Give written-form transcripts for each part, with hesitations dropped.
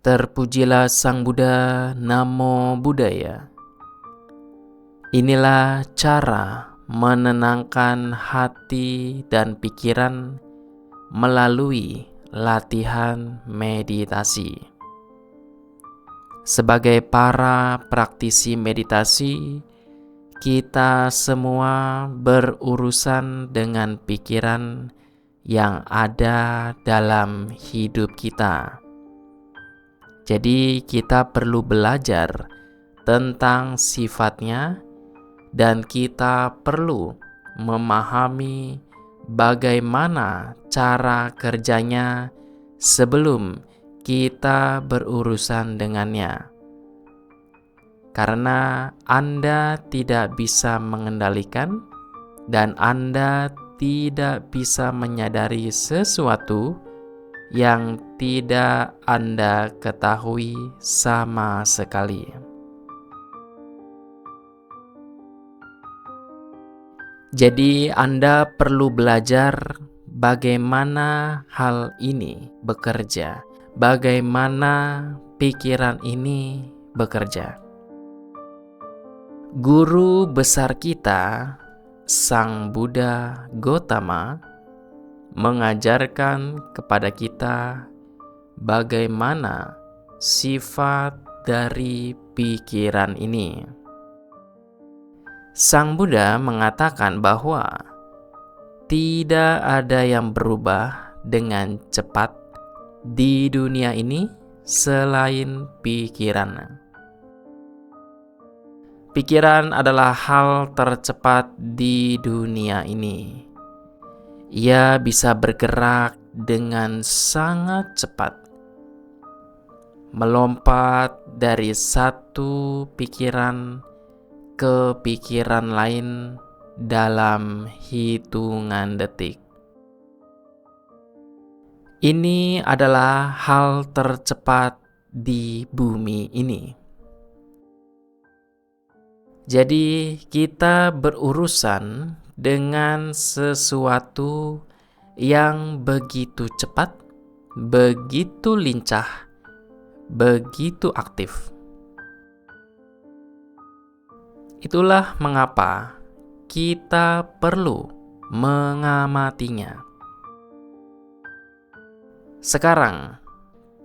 Terpujilah Sang Buddha, Namo Buddhaya. Inilah cara menenangkan hati dan pikiran melalui latihan meditasi. Sebagai para praktisi meditasi, kita semua berurusan dengan pikiran yang ada dalam hidup kita. Jadi kita perlu belajar tentang sifatnya dan kita perlu memahami bagaimana cara kerjanya sebelum kita berurusan dengannya. Karena Anda tidak bisa mengendalikan dan Anda tidak bisa menyadari sesuatu yang tidak Anda ketahui sama sekali. Jadi Anda perlu belajar bagaimana hal ini bekerja, bagaimana pikiran ini bekerja. Guru besar kita, Sang Buddha Gotama, mengajarkan kepada kita bagaimana sifat dari pikiran ini. Sang Buddha mengatakan bahwa tidak ada yang berubah dengan cepat di dunia ini selain pikiran. Pikiran adalah hal tercepat di dunia ini. Ia bisa bergerak dengan sangat cepat, melompat dari satu pikiran ke pikiran lain dalam hitungan detik. Ini adalah hal tercepat di bumi ini. Jadi kita berurusan dengan sesuatu yang begitu cepat, begitu lincah, begitu aktif. Itulah mengapa kita perlu mengamatinya. Sekarang,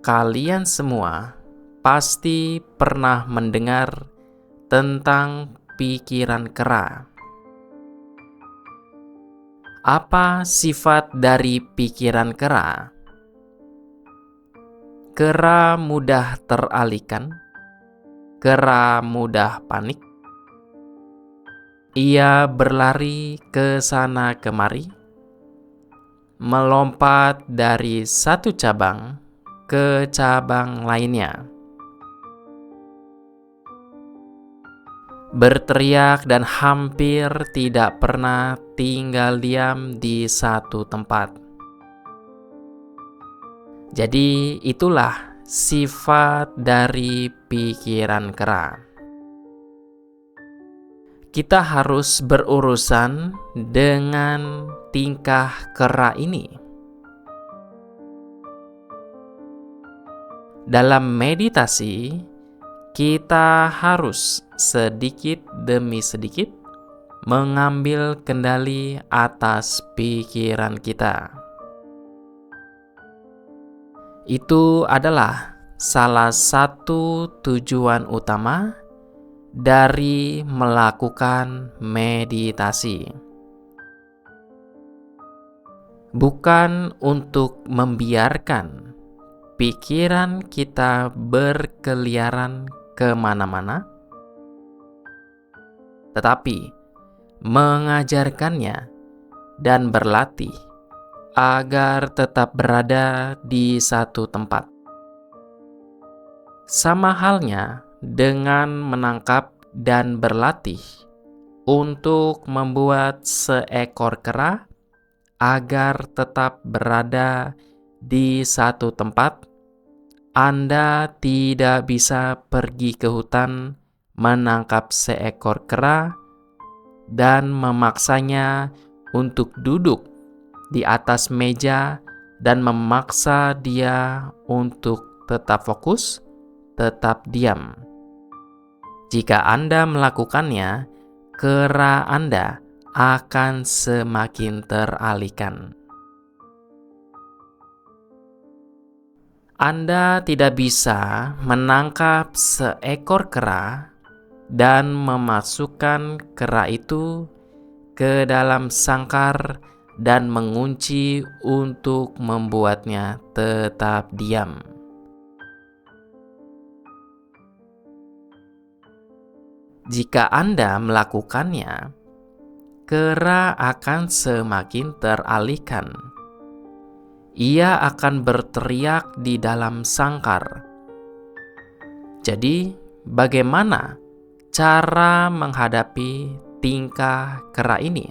kalian semua pasti pernah mendengar tentang pikiran kera. Apa sifat dari pikiran kera? Kera mudah teralihkan, kera mudah panik. Ia berlari ke sana kemari, melompat dari satu cabang ke cabang lainnya. Berteriak dan hampir tidak pernah tinggal diam di satu tempat. Jadi itulah sifat dari pikiran kera. Kita harus berurusan dengan tingkah kera ini. Dalam meditasi, kita harus sedikit demi sedikit mengambil kendali atas pikiran kita. Itu adalah salah satu tujuan utama dari melakukan meditasi. Bukan untuk membiarkan pikiran kita berkeliaran kemana-mana, tetapi mengajarkannya dan berlatih agar tetap berada di satu tempat. Sama halnya dengan menangkap dan berlatih untuk membuat seekor kera agar tetap berada di satu tempat. Anda tidak bisa pergi ke hutan menangkap seekor kera dan memaksanya untuk duduk di atas meja dan memaksa dia untuk tetap fokus, tetap diam. Jika Anda melakukannya, kera Anda akan semakin teralihkan. Anda tidak bisa menangkap seekor kera dan memasukkan kera itu ke dalam sangkar dan mengunci untuk membuatnya tetap diam. Jika Anda melakukannya, kera akan semakin teralihkan. Ia akan berteriak di dalam sangkar. Jadi, bagaimana cara menghadapi tingkah kera ini?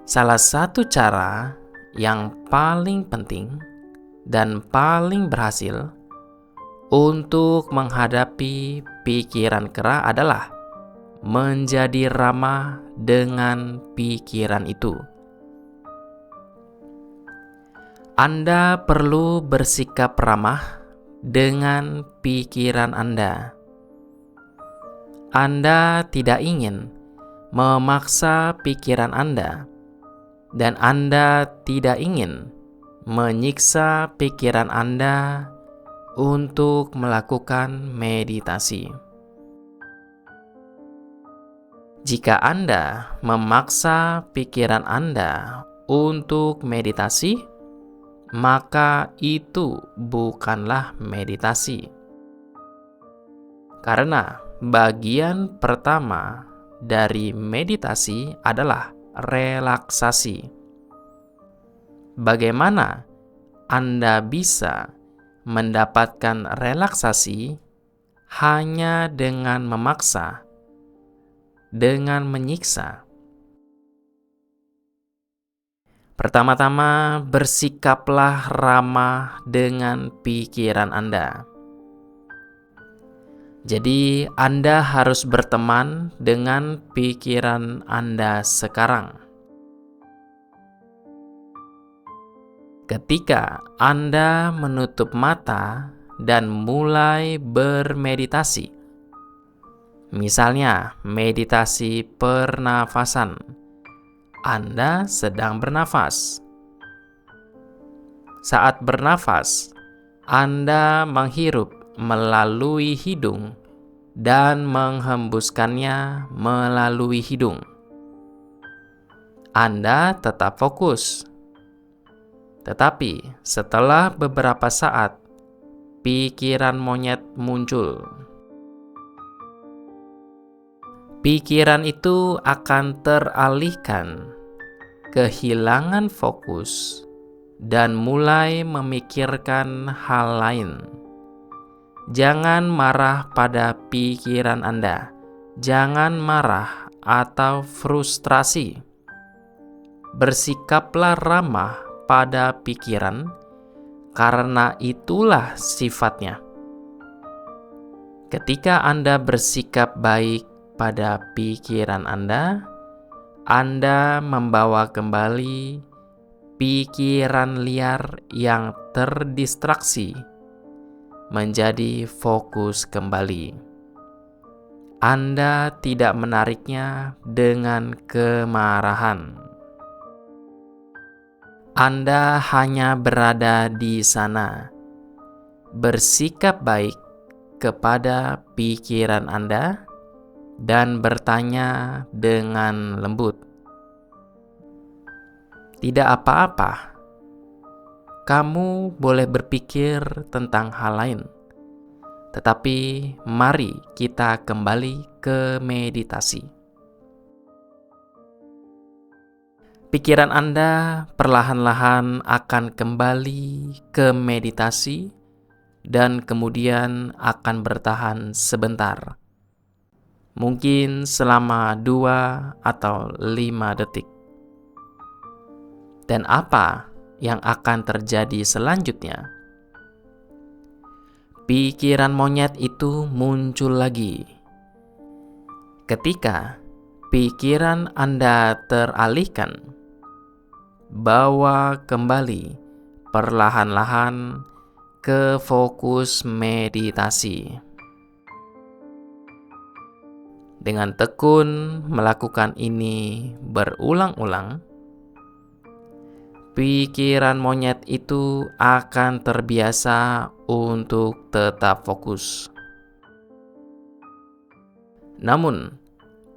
Salah satu cara yang paling penting dan paling berhasil untuk menghadapi pikiran kera adalah menjadi ramah dengan pikiran itu. Anda perlu bersikap ramah dengan pikiran Anda. Anda tidak ingin memaksa pikiran Anda, dan Anda tidak ingin menyiksa pikiran Anda untuk melakukan meditasi. Jika Anda memaksa pikiran Anda untuk meditasi, maka itu bukanlah meditasi. Karena bagian pertama dari meditasi adalah relaksasi. Bagaimana Anda bisa mendapatkan relaksasi hanya dengan memaksa, dengan menyiksa? Pertama-tama, bersikaplah ramah dengan pikiran Anda. Jadi, Anda harus berteman dengan pikiran Anda sekarang. Ketika Anda menutup mata dan mulai bermeditasi, misalnya meditasi pernafasan, Anda sedang bernafas. Saat bernafas, Anda menghirup melalui hidung dan menghembuskannya melalui hidung. Anda tetap fokus. Tetapi setelah beberapa saat, pikiran monyet muncul. Pikiran itu akan teralihkan, kehilangan fokus, dan mulai memikirkan hal lain. Jangan marah pada pikiran Anda. Jangan marah atau frustrasi. Bersikaplah ramah pada pikiran, karena itulah sifatnya. Ketika Anda bersikap baik pada pikiran Anda membawa kembali pikiran liar yang terdistraksi menjadi fokus kembali. Anda tidak menariknya dengan kemarahan. Anda hanya berada di sana, bersikap baik kepada pikiran Anda, dan bertanya dengan lembut, "Tidak apa-apa, kamu boleh berpikir tentang hal lain, tetapi mari kita kembali ke meditasi." Pikiran Anda perlahan-lahan akan kembali ke meditasi dan kemudian akan bertahan sebentar. Mungkin selama 2 atau 5 detik. Dan apa yang akan terjadi selanjutnya? Pikiran monyet itu muncul lagi. Ketika pikiran Anda teralihkan, bawa kembali perlahan-lahan ke fokus meditasi. Dengan tekun melakukan ini berulang-ulang, pikiran monyet itu akan terbiasa untuk tetap fokus. Namun,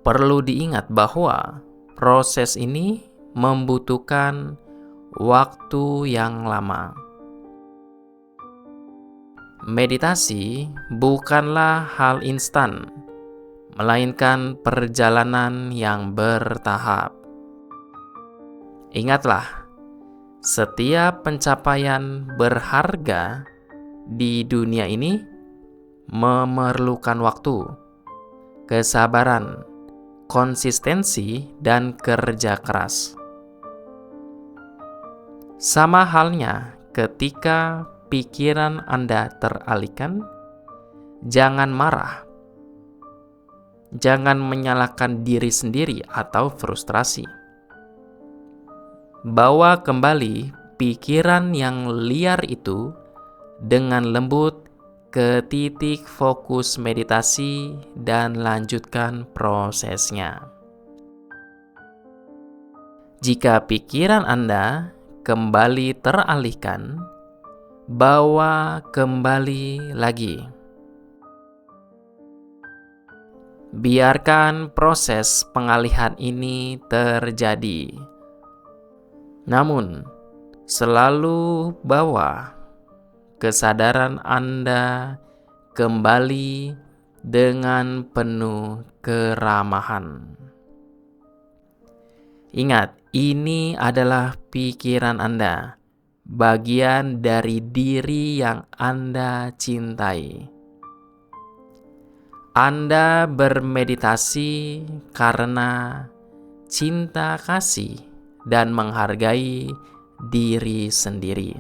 perlu diingat bahwa proses ini membutuhkan waktu yang lama. Meditasi bukanlah hal instan, melainkan perjalanan yang bertahap. Ingatlah, setiap pencapaian berharga di dunia ini memerlukan waktu, kesabaran, konsistensi, dan kerja keras. Sama halnya ketika pikiran Anda teralihkan, jangan marah. Jangan menyalahkan diri sendiri atau frustrasi. Bawa kembali pikiran yang liar itu dengan lembut ke titik fokus meditasi dan lanjutkan prosesnya. Jika pikiran Anda kembali teralihkan, bawa kembali lagi. Biarkan proses pengalihan ini terjadi. Namun, selalu bawa kesadaran Anda kembali dengan penuh keramahan. Ingat, ini adalah pikiran Anda, bagian dari diri yang Anda cintai. Anda bermeditasi karena cinta kasih dan menghargai diri sendiri.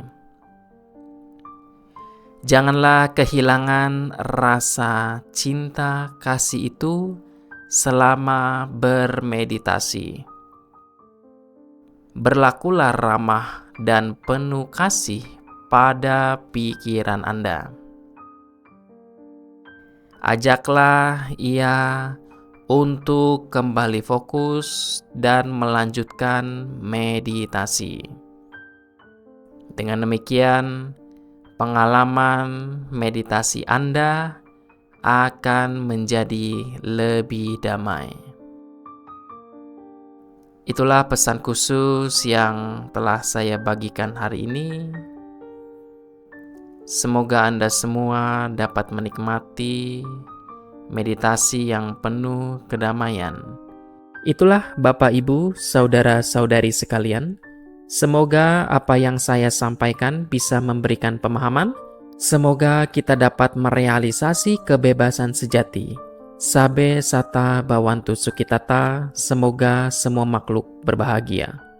Janganlah kehilangan rasa cinta kasih itu selama bermeditasi. Berlakulah ramah dan penuh kasih pada pikiran Anda. Ajaklah ia untuk kembali fokus dan melanjutkan meditasi. Dengan demikian, pengalaman meditasi Anda akan menjadi lebih damai. Itulah pesan khusus yang telah saya bagikan hari ini. Semoga Anda semua dapat menikmati meditasi yang penuh kedamaian. Itulah Bapak, Ibu, saudara-saudari sekalian. Semoga apa yang saya sampaikan bisa memberikan pemahaman. Semoga kita dapat merealisasi kebebasan sejati. Sabe sata bawantu sukitata, semoga semua makhluk berbahagia.